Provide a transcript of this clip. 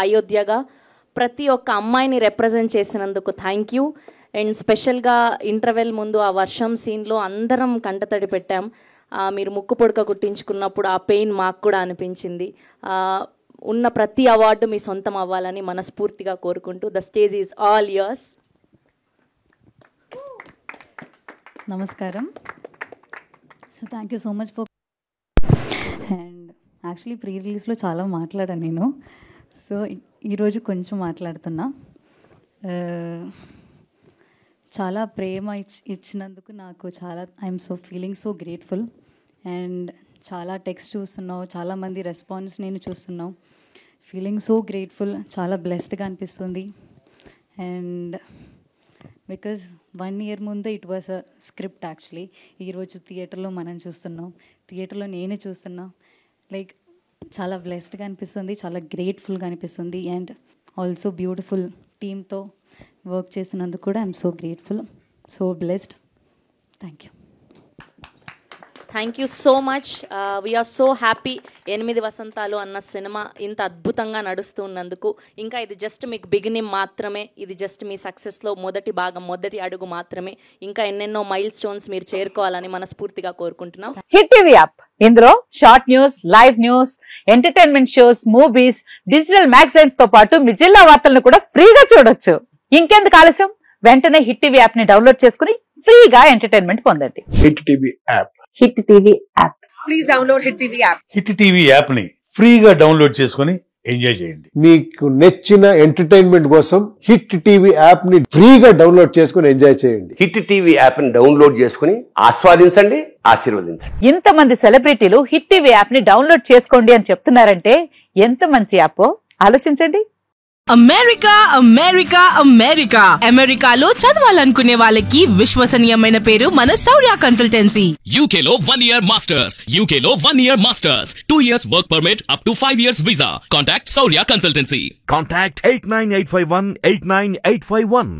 అయోధ్యగా ప్రతి ఒక్క అమ్మాయిని రిప్రజెంట్ చేసినందుకు థ్యాంక్ యూ. అండ్ స్పెషల్గా ఇంటర్వెల్ ముందు ఆ వర్షం సీన్లో అందరం కంటతడి పెట్టాం. మీరు ముక్కు పొడక కుట్టించుకున్నప్పుడు ఆ పెయిన్ మాకు కూడా అనిపించింది. ఉన్న ప్రతి అవార్డు మీ సొంతం అవ్వాలని మనస్ఫూర్తిగా కోరుకుంటూ the stage is all yours. నమస్కారం. So thank you so much for and actually pre రిలీజ్లో చాలా మాట్లాడాను నేను. సో ఈరోజు కొంచెం మాట్లాడుతున్నా. చాలా ప్రేమ ఇచ్చినందుకు నాకు చాలా I'm so feeling so grateful. And చాలా టెక్స్ట్ చూస్తున్నావు, చాలామంది రెస్పాన్స్ నేను చూస్తున్నావు. ఫీలింగ్ సో గ్రేట్ఫుల్, చాలా బ్లెస్డ్గా అనిపిస్తుంది. అండ్ బికాజ్ 1 year ముందు it was a script actually. ఈరోజు థియేటర్లో మనం చూస్తున్నాం, థియేటర్లో నేనే చూస్తున్నా. లైక్ చాలా బ్లెస్డ్గా అనిపిస్తుంది, చాలా గ్రేట్ఫుల్గా అనిపిస్తుంది. అండ్ ఆల్సో బ్యూటిఫుల్ టీమ్తో వర్క్ చేసినందుకు కూడా I'm so grateful, so blessed. Thank you. Thank you so much. We're so happy 8 వసంతాలు అన్న సినిమా ఇంత అద్భుతంగా నడుస్తూ ఉన్నందుకు. ఇంకా ఇది జస్ట్ మీకు బిగినింగ్ మాత్రమే, ఇది జస్ట్ మీ సక్సెస్లో మొదటి భాగం, మొదటి అడుగు మాత్రమే. ఇంకా ఎన్నెన్నో మైల్ స్టోన్స్ మీరు చేరుకోవాలని మనస్ఫూర్తిగా కోరుకుంటున్నాం. హిట్ టీవీ యాప్, ఇందులో short news, live news, entertainment shows, movies, digital magazines తో పాటు మీ జిల్లా వార్తలను కూడా ఫ్రీగా చూడొచ్చు. ఇంకెందుకు ఆలస్యం, వెంటనే హిట్ టీవీ యాప్ ని డౌన్లోడ్ చేసుకుని ఫ్రీగా ఎంటర్టైన్మెంట్ పొందండి. Hit TV app. Hit TV app. Please download hit TV app. Hit TV app ని ఫ్రీగా డౌన్లోడ్ చేసుకుని ఎంజాయ్ చేయండి. మీకు నచ్చిన ఎంటర్టైన్మెంట్ కోసం హిట్ టీవీ యాప్ ని ఫ్రీగా డౌన్లోడ్ చేసుకుని ఎంజాయ్ చేయండి. హిట్ టీవీ యాప్ ని డౌన్లోడ్ చేసుకుని ఆస్వాదించండి, ఆశీర్వదించండి. ఇంతమంది సెలబ్రిటీలు హిట్ టీవీ యాప్ ని డౌన్లోడ్ చేసుకోండి అని చెప్తున్నారంటే ఎంత మంచి యాప్ ఆలోచించండి. అమెరికా అమెరికా అమెరికా అమెరికాలో చదవాలనుకునే వాళ్ళకి విశ్వసనీయమైన పేరు మన శౌర్య కన్సల్టెన్సీ. UK లో 1 year masters, UK లో 1 year masters, 2 years work permit up to 5 years visa. Contact Saurya Consultancy. Contact 89851 89851.